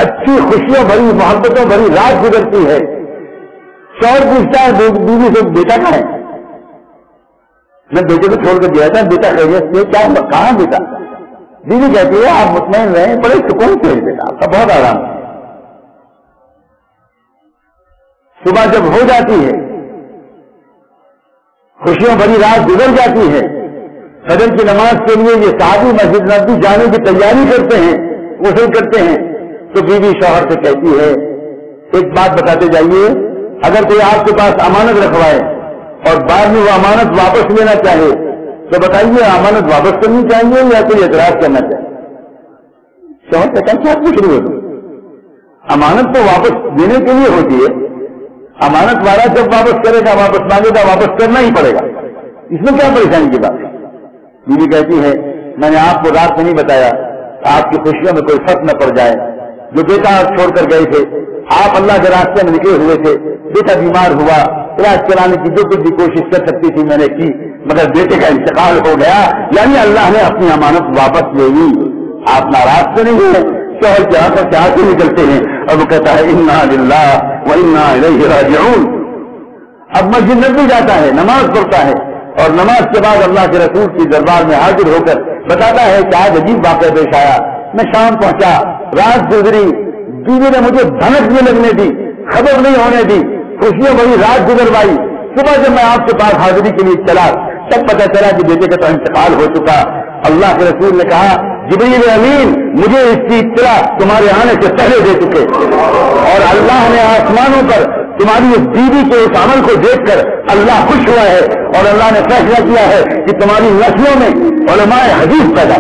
S1: اچھی خوشیوں بھری محبتوں بھری رات گزرتی ہے. شوہر پوچھتا ہے بیوی سے بیٹا کہاں ہے؟ میں بیٹے کو چھوڑ کر گیا تھا، بیٹا کیا کہاں بیٹا؟ بیوی کہتی ہے آپ مطمئن رہیں، بڑے سکون سے بیٹا آپ کا بہت آرام ہے. صبح جب ہو جاتی ہے، خوشیوں بھری رات گزر جاتی ہے، فجر کی نماز کے لیے یہ صحابی مسجد نبوی جانے کی تیاری کرتے ہیں، غسل کرتے ہیں، تو بیوی شوہر سے کہتی ہے ایک بات بتاتے جائیے، اگر کوئی آپ کے پاس امانت رکھوائے اور بعد میں وہ امانت واپس لینا چاہے تو بتائیے امانت واپس کرنی چاہیے یا کوئی اعتراض کرنا چاہیے؟ شوہر کہتا ہے کیا پوچھ رہی ہو؟ امانت تو واپس دینے کے لیے ہوتی ہے، امانت والا جب واپس کرے گا واپس مانگے گا واپس کرنا ہی پڑے گا، اس میں کیا پریشانی کی بات ہے؟ بیوی کہتی ہے میں نے آپ کو رات میں نہیں بتایا آپ کی خوشیوں میں کوئی فرق نہ پڑ جائے. جو بیٹا آپ چھوڑ کر گئے تھے، آپ اللہ کے راستے میں نکلے ہوئے تھے، بیٹا بیمار ہوا، علاج کرانے کی جو کچھ بھی کوشش کر سکتی تھی میں نے کی، مگر بیٹے کا انتقال ہو گیا، یعنی اللہ نے اپنی امانت واپس لے لی. آپ ناراض تو نہیں ہوئے؟ شوہر کے آنکھوں سے آنسو نکلتے ہیں اور وہ کہتا ہے انا للہ و انا الیہ راجعون. اب مسجد نبوی جاتا ہے، نماز پڑھتا ہے اور نماز کے بعد اللہ کے رسول کی دربار میں حاضر ہو کر بتاتا ہے کہ آج عجیب واقعہ پیش آیا. میں شام پہنچا، رات گزری، بیوی نے مجھے دھمک نہیں لگنے دی، خبر نہیں ہونے دی، خوشیوں بڑی رات گزروائی. صبح جب میں آپ کے پاس حاضری کے لیے چلا تب پتہ چلا کہ بیٹے کا تو انتقال ہو چکا. اللہ کے رسول نے کہا جبریل امین مجھے اس کی اطلاع تمہارے آنے سے پہلے دے چکے، اور اللہ نے آسمانوں پر تمہاری اس بیوی کے اس عمل کو دیکھ کر اللہ خوش ہوا ہے، اور اللہ نے فیصلہ کیا ہے کہ تمہاری نسلوں میں علماء حدیث پیدا۔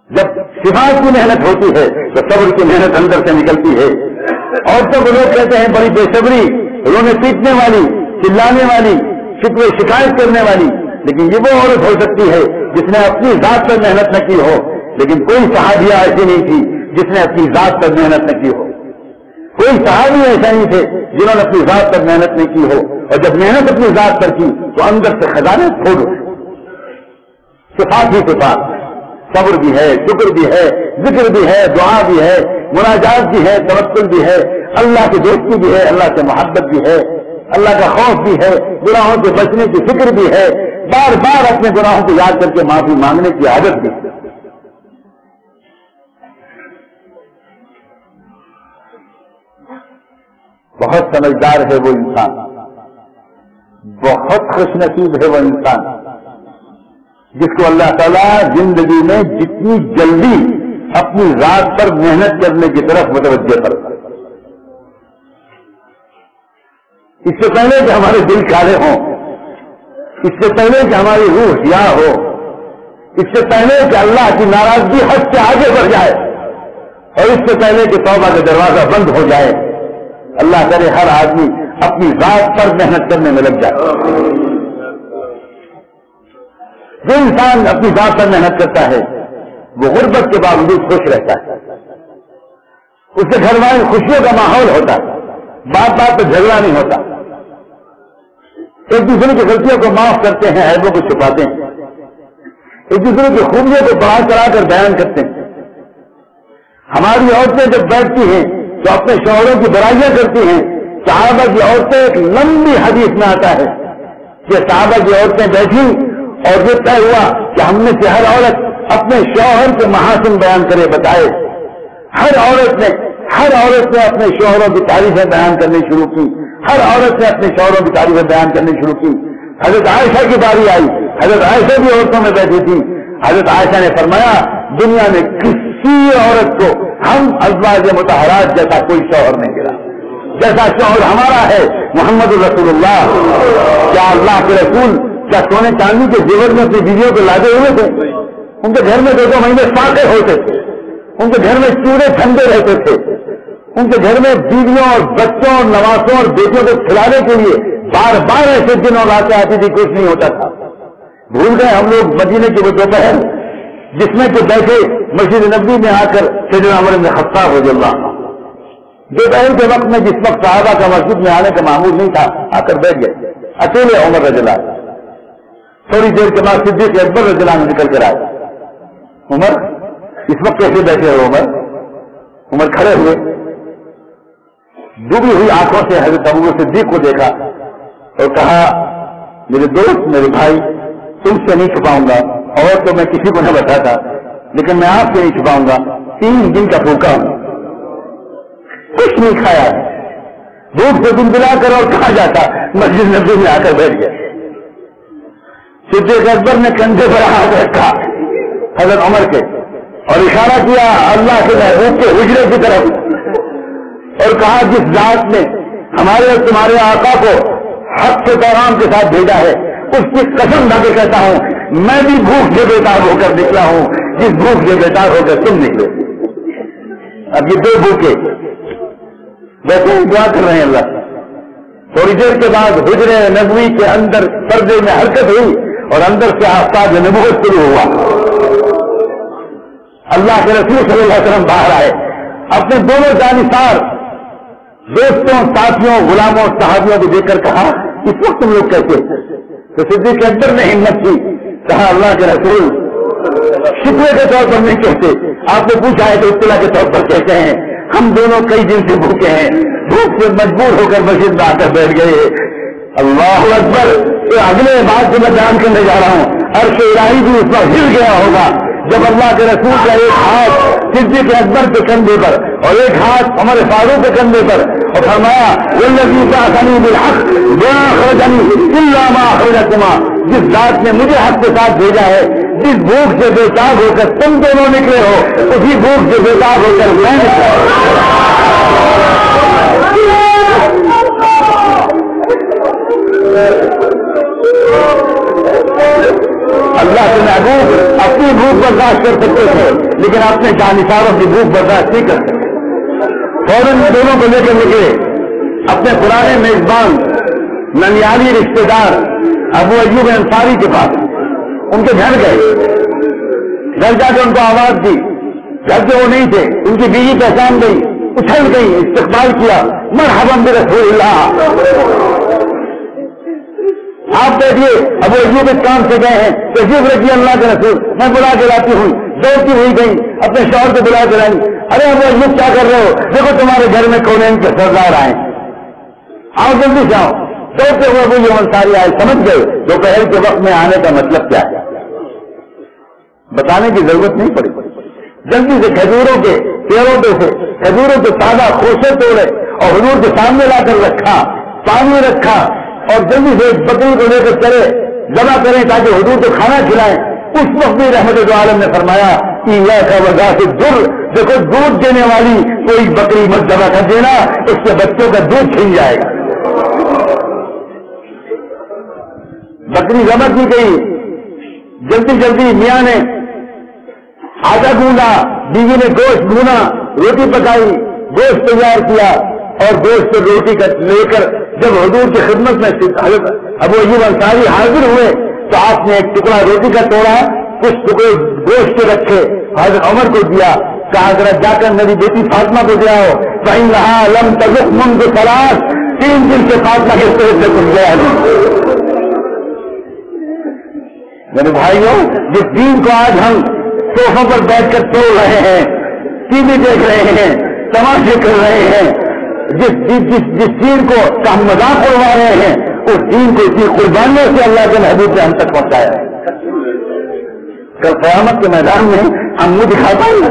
S1: جب صفات کی محنت ہوتی ہے تو صبر کی محنت اندر سے نکلتی ہے۔ عورتوں کو لوگ کہتے ہیں بڑی بے صبری، رونے پیٹنے والی، چلانے والی، شکوے شکایت کرنے والی، لیکن یہ وہ عورت ہو سکتی ہے جس نے اپنی ذات پر محنت نہ کی ہو، لیکن کوئی صحابیہ ایسی نہیں تھی جس نے اپنی ذات پر محنت نہ کی ہو، کوئی صحابی ایسا نہیں تھے جنہوں نے اپنی ذات پر محنت نہیں کی ہو، اور جب محنت اپنی ذات پر کی تو اندر سے خزانے پھوٹ اٹھے۔ صفات ہی صفات، صبر بھی ہے، شکر بھی ہے، ذکر بھی ہے، دعا بھی ہے، مناجات بھی ہے، توکل بھی ہے، اللہ کی دوستی بھی ہے، اللہ سے محبت بھی ہے، اللہ کا خوف بھی ہے، گناہوں سے بچنے کی فکر بھی ہے، بار بار اپنے گناہوں کو یاد کر کے معافی مانگنے کی عادت بھی ہے۔ بہت سمجھدار ہے وہ انسان، بہت خوش نصیب ہے وہ انسان جس کو اللہ تعالیٰ زندگی میں جتنی جلدی اپنی ذات پر محنت کرنے کی طرف متوجہ کرتا ہے۔ اس سے پہلے کہ ہمارے دل کالے ہوں، اس سے پہلے کہ ہماری روح سیاہ ہو، اس سے پہلے کہ اللہ کی ناراضگی حد سے آگے بڑھ جائے، اور اس سے پہلے کہ توبہ کا دروازہ بند ہو جائے، اللہ کرے ہر آدمی اپنی ذات پر محنت کرنے میں لگ جائے۔ جو انسان اپنی ذات پر محنت کرتا ہے وہ غربت کے باوجود خوش رہتا ہے، اس کے گھر میں خوشیوں کا ماحول ہوتا ہے، بات بات پہ جھگڑا نہیں ہوتا، ایک دوسرے کی غلطیوں کو معاف کرتے ہیں، عیبوں کو چھپاتے ہیں، ایک دوسرے کی خوبیوں کو بڑھا چڑھا کر بیان کرتے ہیں۔ ہماری عورتیں جب بیٹھتی ہیں تو اپنے شوہروں کی برائیاں کرتی ہیں۔ صحابہ کی عورتیں، ایک لمبی حدیث میں آتا ہے کہ صحابہ کی عورتیں بیٹھی اور یہ طے ہوا کہ ہم میں سے ہر عورت اپنے شوہر کے محاسن بیان کرے بتائے۔ ہر عورت نے اپنے شوہروں کی تعریفیں بیان کرنی شروع کی، ہر عورت نے اپنے شوہروں کی تعریفیں بیان کرنی شروع کی۔ حضرت عائشہ کی باری آئی، حضرت عائشہ بھی عورتوں میں بیٹھی تھی۔ حضرت عائشہ نے فرمایا دنیا میں کسی عورت کو ہم ازواج مطہرات جیسا کوئی شوہر نہیں ملا، جیسا شوہر ہمارا ہے محمد رسول اللہ۔ کیا اللہ کے رسول کیا سونے چاندی کے زیور میں اپنی بیویوں کو لادے ہوئے تھے؟ ان کے گھر میں 2 مہینے فاقے ہوتے تھے، ان کے گھر میں چورے ٹھنڈے رہتے تھے، ان کے گھر میں بیویوں اور بچوں اور نواسوں اور بیٹیوں کو کھلانے کے لیے بار بار ایسے دن اور راتیں آتی تھی، کچھ نہیں ہوتا تھا۔ بھول گئے ہم لوگ مدینے کی وہ دوپہر جس میں کہ بیٹھے مسجد نبوی میں آ کر سیدنا عمر بن خطاب رضی اللہ عنہ دوپہر کے وقت میں، جس وقت صحابہ کا مسجد میں آنے کا معمول نہیں تھا، آ کر بیٹھ گئے اکیلے عمر رضی اللہ عنہ۔ تھوڑی دیر کے بعد صدیق اکبر رضی اللہ عنہ نکل کر آئے۔ عمر اس وقت کیسے بیٹھے ہو؟ عمر کھڑے ہوئے، ڈوبی ہوئی آنکھوں سے حضرت ابو صدیق کو دیکھا اور کہا میرے دوست، میرے بھائی، تم سے نہیں چھپاؤں گا، اور تو میں کسی کو نہ بتاتا، لیکن میں آپ سے نہیں چھپاؤں گا، 3 دن کا بھوکا ہوں، کچھ نہیں کھایا، بھوک سے دن بلا کر اور کہا جاتا مسجد نبوی میں آ کر بیٹھ گیا۔ صدیق اکبر نے کندھے پر ہاتھ رکھا حضرت عمر کے اور اشارہ کیا اللہ کے محبوب کے حجرے کی طرف اور کہا جس ذات نے ہمارے اور تمہارے آقا کو حق کے پیغام کے ساتھ بھیجا ہے اس کی قسم کھا کے کہتا ہوں میں بھی بھوک سے بیدار ہو کر نکلا ہوں جس بھوک سے بیدار ہو کر تم نکلے۔ اب یہ 2 بھوکے ویسے دعا کر رہے ہیں اللہ۔ تھوڑی دیر کے بعد حجرے نبوی کے اندر پردے میں حرکت ہوئی اور اندر سے آفتاب نبوت شروع ہوا۔ اللہ کے رسول صلی اللہ علیہ وسلم باہر آئے، اپنے دونوں جانثار دوستوں، ساتھیوں، غلاموں، صحابیوں کو دیکھ کر کہا اس وقت تم لوگ کیسے؟ تو صدیق اکبر نے ہمت کی، کہا اللہ کے رسول شکوے کے طور پر نہیں کہتے، آپ نے پوچھا ہے تو اطلاع کے طور پر کہتے ہیں، ہم دونوں کئی دن سے بھوکے ہیں، بھوک سے مجبور ہو کر مسجد میں آ کر بیٹھ گئے۔ اللہ اکبر، تو اگلے بات جو میں بیان کرنے جا رہا ہوں، عرش الہی بھی اس وقت ہل گیا ہوگا جب اللہ کے رسول کا ایک ہاتھ صدیق اکبر کے کندھے پر اور ایک ہاتھ عمر فاروق کے کندھے پر اور فرمایا والذی بعثنی بالحق ما اخرجنی الا ما اخرجکما جس ذات نے مجھے حق کے ساتھ بھیجا ہے، جس بھوک سے بےتاب ہو کر تم دونوں نکلے ہو، اسی بھوک سے بےتاب ہو کر میں نکلا۔ اللہ کے محبوب اپنی بھوک برداشت کر سکتے تھے، لیکن اپنے جانثاروں کی بھوک برداشت نہیں کر سکتے۔ فوراً دونوں کو لے کر نکلے اپنے پرانے میزبان ننیالی رشتے دار ابو ایوب انصاری کے پاس، ان کے گھر گئے، گھر جا کے ان کو آواز دی، گھر سے وہ نہیں تھے، ان کی بیوی پہچان گئی، اچھل گئی، استقبال کیا، مرحبا برسول اللہ، آپ بیٹھیے، ابو ایوب اس کام سے گئے ہیں، تشریف رکھیے اللہ کے رسول، میں بلا کے لاتی ہوں، دوڑتی ہوئی گئی، اپنے شوہر کو بلا کے لائی، ارے ابو ایوب کیا کر رہے ہو، دیکھو تمہارے گھر میں کونین کے سردار آئے، آؤ جلدی سے آؤ۔ دوڑتے ہوئے ابو ایوب انصاری آئے، سمجھ گئے دوپہر کے وقت میں آنے کا مطلب کیا ہے، بتانے کی ضرورت نہیں پڑی، جلدی سے کھجوروں کے پیڑوں پہ سے کھجوروں کے تازہ خوشے توڑے اور حضور کے سامنے لا کر رکھا، پانی رکھا، اور جلدی سے بکری کو لے کر چلے ذبح کریں تاکہ حضور کو کھانا کھلائیں۔ اس وقت بھی رحمت عالم نے فرمایا ایاک وذات الدر، دیکھو دودھ دینے والی کوئی بکری مت ذبح کر دینا، اس کے بچوں کا دودھ چھن جائے گا۔ بکری ذبح کی گئی، جلدی جلدی میاں نے آٹا گوندا، بیوی نے گوشت بھونا، روٹی پکائی، گوشت تیار کیا، اور گوشت روٹی کا لے کر جب حضور کی خدمت میں حضرت ابو ایوب انصاری حاضر ہوئے تو آپ نے ایک ٹکڑا روٹی کا توڑا، کچھ ٹکڑے گوشت کے رکھے، حضرت عمر کو دیا، کہا ذرا جا کر میری بیٹی فاطمہ کو دے آؤ، فإنها لم تذق منذ ثلاث، 3 دن سے فاطمہ کے پیٹ سے کچھ گیا نہیں۔ میرے بھائیوں، جس دین کو آج ہم صوفوں پر بیٹھ کر توڑ رہے ہیں، ٹی وی دیکھ رہے ہیں، تماشے کر رہے ہیں، جس دین کو ہم مذاق اڑوا رہے ہیں، اس دین کو اتنی قربانیوں سے اللہ کے محبوب نے ہم تک پہنچایا ہے۔ کل قیامت کے میدان میں ہم منہ دکھا پائیں گے؟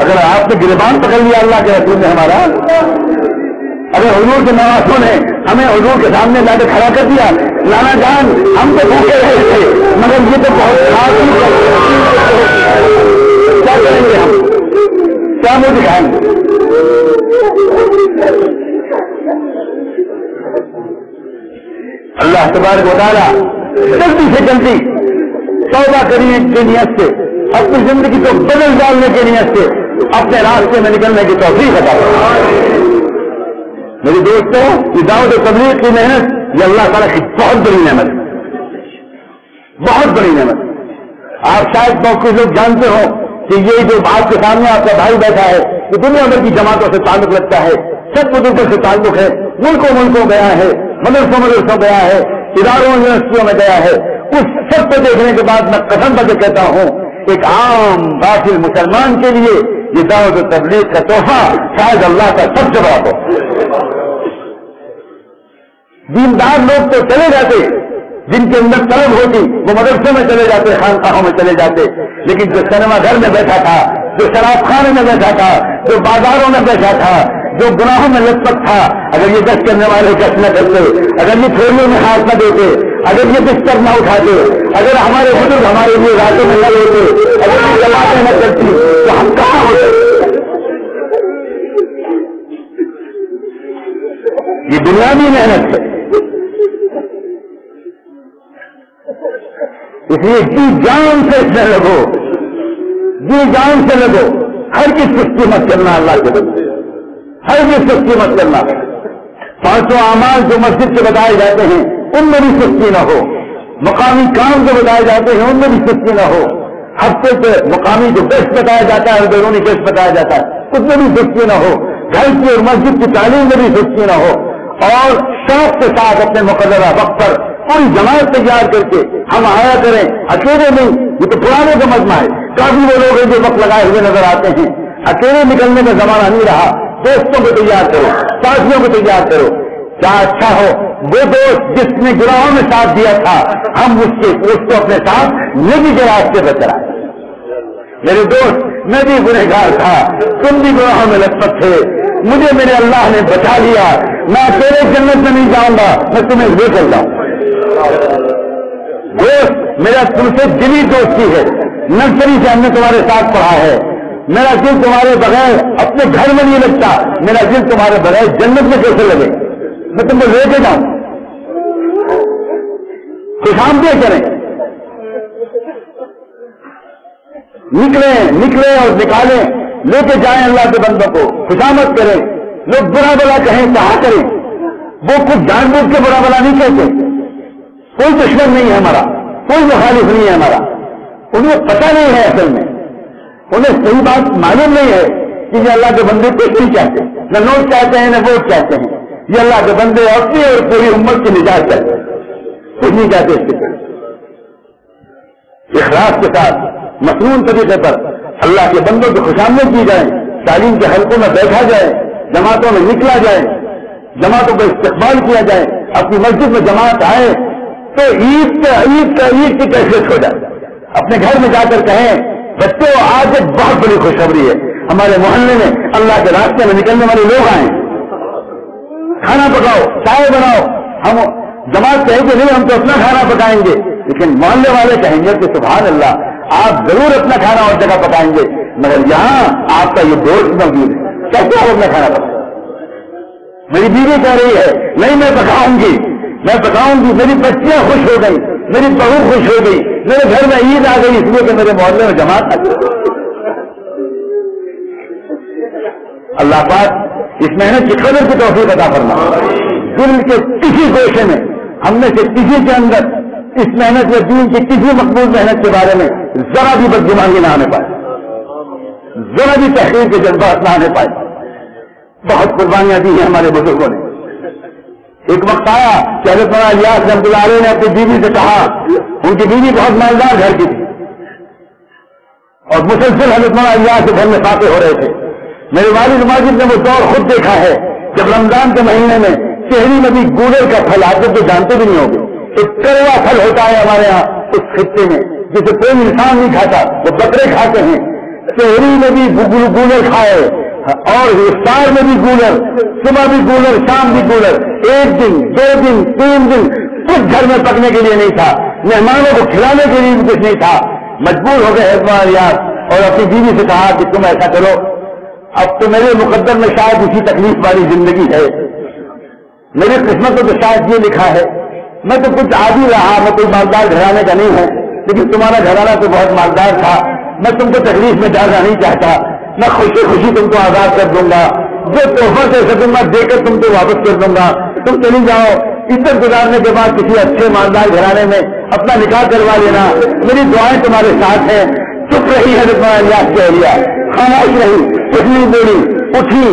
S1: اگر آپ نے گریبان پکڑ لیا اللہ کے رسول نے ہمارا، اگر حضور کے نواسوں نے ہمیں حضور کے سامنے لا کے کھڑا کر دیا، لانا جان ہم تو بھوکے رہے تھے مگر یہ تو بہت خاص، کیا کریں گے ہم، کیا منہ دکھائیں گے؟ اللہ تبارک و تعالیٰ جلدی سے جلدی توبہ کرنے کی نیت سے، اپنی زندگی کو بدل ڈالنے کی نیت سے اپنے راستے میں نکلنے کی توفیق عطا فرمائے۔ میرے دوستوں، یہ دعوت و تبلیغ کی محنت یہ اللہ تعالیٰ کی بہت بڑی نعمت ہے، بہت بڑی نعمت۔ آپ شاید بہت کچھ لوگ جانتے ہو کہ یہ جو آپ کے سامنے آپ کا بھائی بیٹھا ہے یہ دنیا بھر کی جماعتوں سے تعلق رکھتا ہے، سب بزرگوں سے تعلق ہے، ملکوں گیا ہے، مدرسوں گیا ہے، اداروں یونیورسٹیوں میں گیا ہے۔ اس سب کو دیکھنے کے بعد میں قسم سے کہتا ہوں ایک عام غافل مسلمان کے لیے یہ دعوت و تبلیغ کا تحفہ شاید اللہ کا سب سے بڑا تحفہ۔ دیندار لوگ تو چلے جاتے، جن کے اندر طلب ہوتی وہ مدرسوں میں چلے جاتے، خانقاہوں میں چلے جاتے، لیکن جو سینما گھر میں بیٹھا تھا، جو شراب خانے میں بیٹھا تھا، جو بازاروں میں بیٹھا تھا، جو گناہوں میں لت پت تھا، اگر یہ گشت کرنے والے گشت نہ کرتے، اگر یہ تھوڑیوں میں ہاتھ نہ دیتے، اگر یہ بستر نہ اٹھاتے، اگر ہمارے بزرگ ہمارے لیے راتوں میں نہ لیتے، اگر یہ جماعتیں نہ کرتی تو ہم کہاں ہوتے؟ یہ بنیادی محنت ہے، اس لیے جی جان سے اس میں لگو، جی جان سے لگو، ہر کی سستی مت کرنا، اللہ کے بندے ہر کی سستی مت کرنا۔ 500 اعمال جو مسجد سے بتائے جاتے ہیں ان میں بھی سستی نہ ہو، مقامی کام جو بتائے جاتے ہیں ان میں بھی سستی نہ ہو، ہفتے کے مقامی جو گشت بتایا جاتا ہے اور بیرونی گشت بتایا جاتا ہے اس میں بھی سستی نہ ہو، گھر کی اور مسجد کی تعلیم میں بھی سستی نہ ہو، اور شوق کے ساتھ اپنے مقررہ وقت پر پوری جماعت تیار کر کے ہم آیا کریں، اکیلے نہیں۔ یہ تو پرانے کا مجمع ہے، کافی وہ لوگ ہیں جو وقت لگائے ہوئے نظر آتے ہیں، اکیلے نکلنے کا زمانہ نہیں رہا، دوستوں کو تیار کرو، ساتھیوں کو تیار کرو۔ کیا اچھا ہو وہ دوست جس نے گناہوں میں ساتھ دیا تھا، ہم اس کو اپنے ساتھ نیکی کے راستے پہ چلائیں۔ میرے دوست، میں بھی گنہگار تھا، تم بھی گناہوں میں لت پت تھے، مجھے میرے اللہ نے بچا لیا، میں اکیلے جنت میں نہیں جاؤں گا، میں تمہیں لے کر جاؤں گا۔ دوست میرا تم سے دلی دوستی ہے، نرسری سے ہم نے تمہارے ساتھ پڑھا ہے، میرا دل تمہارے بغیر اپنے گھر میں نہیں لگتا، میرا دل تمہارے بغیر جنت میں کیسے لگے؟ میں تم کو لے کے جاؤں، خوشامدید کریں، نکلیں اور نکالیں، لے کے جائیں اللہ کے بندوں کو، خوشامد کریں، لوگ برا بلا کہیں کہا کریں، وہ کچھ جان بوجھ کے برا بلا نہیں کہتے، کوئی دشمن نہیں ہے ہمارا، کوئی مخالف نہیں ہے ہمارا، انہیں پتہ نہیں ہے اصل میں، انہیں صحیح بات معلوم نہیں ہے کہ یہ اللہ کے بندے کچھ نہیں چاہتے، نہ نوٹ چاہتے ہیں نہ ووٹ چاہتے ہیں، یہ اللہ کے بندے اپنی اور پوری امت کی نجات چاہتے ہیں، کچھ نہیں چاہتے اس کے اخلاص کے ساتھ مصنون طریقے پر اللہ کے بندوں کی خوشامد کی جائے، تعلیم کے حلقوں میں بیٹھا جائے، جماعتوں میں نکلا جائے، جماعتوں کا استقبال کیا جائے، اپنی مسجد میں جماعت آئے تو عید کی کیفیت ہو جائے، اپنے گھر میں جا کر کہیں بچوں آج ایک بہت بڑی خوشخبری ہے، ہمارے محلے میں اللہ کے راستے میں نکلنے والے لوگ آئے، کھانا پکاؤ، چائے بناؤ، ہم جماعت کہے کہ نہیں ہم تو اپنا کھانا پکائیں گے، لیکن محلے والے کہیں گے کہ سبحان اللہ آپ ضرور اپنا کھانا اور جگہ پکائیں گے، مگر یہاں آپ کا یہ دوست موجود ہے، کیسے آپ اپنا کھانا پکائیں؟ میری بیوی کہہ رہی ہے نہیں میں پکاؤں گی، میری بچیاں خوش ہو گئی، میری بہو خوش ہو گئی، میرے گھر میں عید آ گئی اس لیے کہ میرے محلے میں جماعت آ گئی۔ اللہ پاک اس محنت کی قدر کی توفیق عطا فرمائے، دل کے کسی گوشے میں ہم میں سے کسی کے اندر اس محنت یا دین کی کسی مقبول محنت کے بارے میں ذرا بھی بدگمانی نہ آنے پائے، ذرا بھی تحقیر کے جذبات نہ آنے پائے۔ بہت قربانیاں دی ہیں ہمارے بزرگوں نے۔ ایک وقت آیا کہ حضرت مولانا الیاس رحمۃ اللہ علیہ نے اپنی بیوی سے کہا، ان کی بیوی بہت مالدار گھر کی تھی اور مسلسل حضرت مولانا الیاس کے گھر میں فاتح ہو رہے تھے۔ میرے والد ماجد نے وہ دور خود دیکھا ہے جب رمضان کے مہینے میں شہری میں بھی گولر کا پھل آپ تو جانتے بھی نہیں ہوں گے، ایک کڑوا پھل ہوتا ہے ہمارے یہاں اس خطے میں جسے کوئی انسان نہیں کھاتا، وہ بکرے کھاتے ہیں۔ شہری میں بھی گولر کھائے اور افطار میں بھی گولر، صبح بھی گولر، شام بھی گولر، ایک دن 2 دن 3 دن کچھ گھر میں پکنے کے لیے نہیں تھا، مہمانوں کو کھلانے کے لیے بھی کچھ نہیں تھا۔ مجبور ہو گئے حضرت یاد اور اپنی بیوی سے کہا کہ تم ایسا کرو، اب تو میرے مقدر میں شاید اسی تکلیف والی زندگی ہے، میری قسمت میں تو شاید یہ لکھا ہے، میں تو کچھ عادی رہا، میں کوئی مالدار گھرانے کا نہیں ہوں، لیکن تمہارا گھرانہ تو بہت مالدار تھا، میں تم کو تکلیف میں ڈالنا نہیں چاہتا، میں خوشی خوشی تم کو آزاد کر دوں گا، جو تحفہ دے سکوں گا دے کر تم کو واپس کر دوں گا، تم چلی جاؤ، عزت گزارنے کے بعد کسی اچھے مالدار گھرانے میں اپنا نکاح کروا لینا، میری دعائیں تمہارے ساتھ ہیں۔ چپ رہی حضرت مولانا الیاس کی اہلیہ، خاموش رہی، کچھ نہیں بولی، اٹھی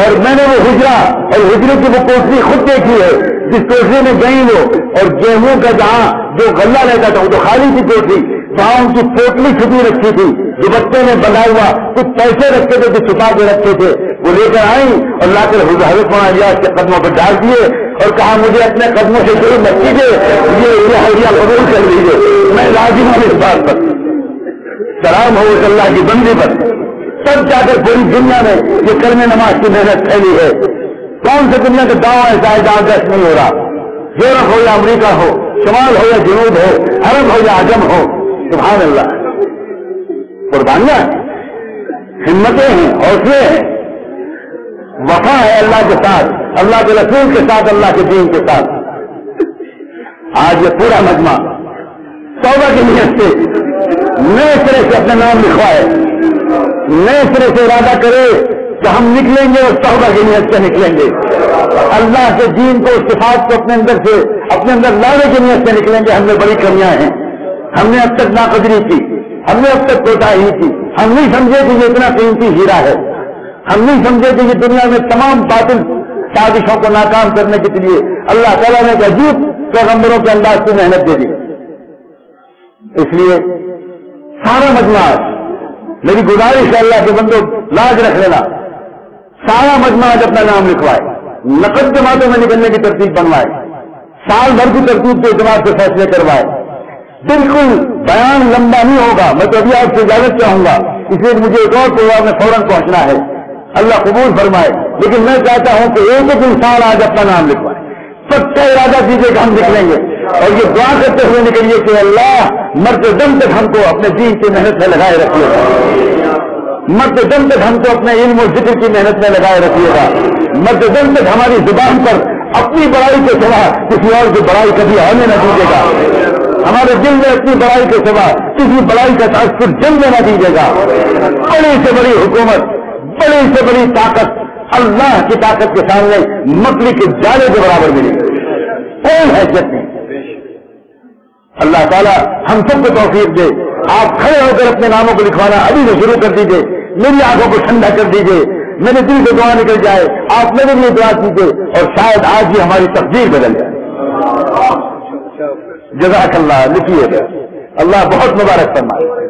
S1: اور میں نے وہ ہجرا اور ہجرے کی وہ کوٹری خود دیکھی ہے جس کوٹری میں گئی وہ، اور گیہوں کا جہاں جو غلہ رہتا تھا وہ تو خالی تھی کوٹری، وہاں ان کی پوٹلی چھپی رکھی تھی، دوپٹے میں بندھا ہوا کچھ پیسے رکھے تھے جو چھپا کے رکھے تھے، وہ لے کر آئی اور لا کر حضرت مولانا الیاس کے قدموں پر ڈال دیے اور کہا مجھے اپنے قدموں سے شروع مت کیجیے، یہ ہدیہ قبول کر لیجیے، میں لازم ہوں اس بات پر، سلام ہو اس اللہ کی بندی پر۔ تب جا کر پوری دنیا میں یہ کلمہ نماز کی محنت پھیلی ہے۔ کون سے دنیا کا گاؤں ایسا ہے جہاں دست نہیں ہو رہا، یورپ ہو یا امریکہ ہو، شمال ہو یا جنوب ہو، عرب ہو یا عجم ہو، سبحان اللہ، قربانیاں ہمتیں ہیں، حوصلے ہیں، وفا ہے اللہ کے ساتھ، اللہ کے رسول کے ساتھ، اللہ کے دین کے ساتھ۔ آج یہ پورا مجمع توبہ کی نیت سے نئے سرے سے اپنا نام لکھوائے، نئے سرے سے ارادہ کرے کہ ہم نکلیں گے اور توبہ کی نیت سے نکلیں گے، اللہ کے دین کو، صفات کو اپنے اندر سے اپنے اندر لانے کی نیت سے نکلیں گے۔ ہم میں بڑی کمیاں ہیں، ہم نے اب تک ناقدری کی، ہم نے اب تک کوتاہی کی، ہم نہیں سمجھے کہ یہ اتنا قیمتی ہیرا ہے، ہم نہیں سمجھے کہ یہ دنیا میں تمام باطل سازشوں کو ناکام کرنے کے لیے اللہ تعالیٰ نے ایک عجیب پیغمبروں کے انداز سے محنت دے دی۔ اس لیے سارا مجمع، میری گزارش ہے اللہ کے بندوں لاج رکھ لینا، سارا مجمع آج اپنا نام لکھوائے، نقد جماعتوں میں نکلنے کی ترتیب بنوائے، سال بھر کی ترتیب کے اعتبار سے فیصلے کروائے۔ بالکل بیان لمبا نہیں ہوگا، میں تو ابھی آپ سے اجازت چاہوں گا، اس لیے مجھے ایک اور پروگرام میں فوراً پہنچنا ہے۔ اللہ قبول فرمائے. لیکن میں چاہتا ہوں کہ ایک ایک انسان آج اپنا نام لکھوائے. سب کا ارادہ کیجیے کہ ہم نکلیں گے اور یہ دعا کرتے ہوئے نکلیے کہ اللہ مرتے دم تک ہم کو اپنے دین کی محنت میں لگائے رکھیے گا. مرتے دم تک ہم کو اپنے علم و ذکر کی محنت میں لگائے رکھیے گا. مرتے دم تک ہماری زبان پر اپنی بڑائی کے سوا کسی اور کی بڑائی کبھی آنے نہ دیجیے گا. ہمارے دل میں اپنی بڑائی کے سوا کسی بڑائی کا تاثر جلنے نہ دیجیے گا. بڑی سے بڑی حکومت، بڑی سے بڑی طاقت اللہ کی طاقت کے سامنے مکڑی کے جالے کے برابر ملی، کوئی حیثیت نہیں. اللہ تعالیٰ ہم سب کو توفیق دے. آپ کھڑے ہو کر اپنے ناموں کو لکھوانا ابھی سے شروع کر دیجیے. میری آنکھوں کو ٹھنڈا کر دیجیے، میرے دل سے دعا نکل جائے. آپ میرے لیے دعا کیجیے اور شاید آج ہی ہماری تقدیر بدل جائے. جزاک اللہ. لکھیے. اللہ بہت مبارک فرمائے.